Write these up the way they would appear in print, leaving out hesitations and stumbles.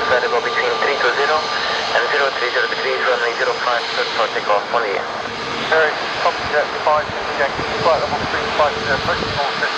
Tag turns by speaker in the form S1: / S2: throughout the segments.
S1: Variable between 320 and 030 degrees, runway 05, third for takeoff, 1 year.
S2: Very copy jet 5, Yankee, flight level 350, approaching all six.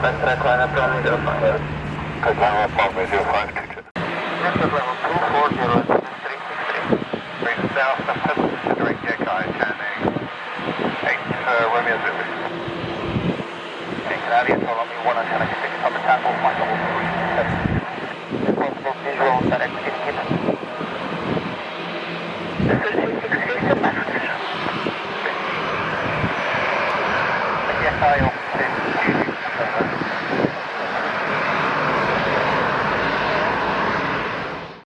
S1: Fast track line up runway 05.
S2: Aircraft level 240, 363. Bring south, considering Yakai, turning 8 Romeo Zulu. Take Aviator Romeo 1 and 76, up attack, all flight level 370. Possible visual on that exit given. This is 363, max. Yakai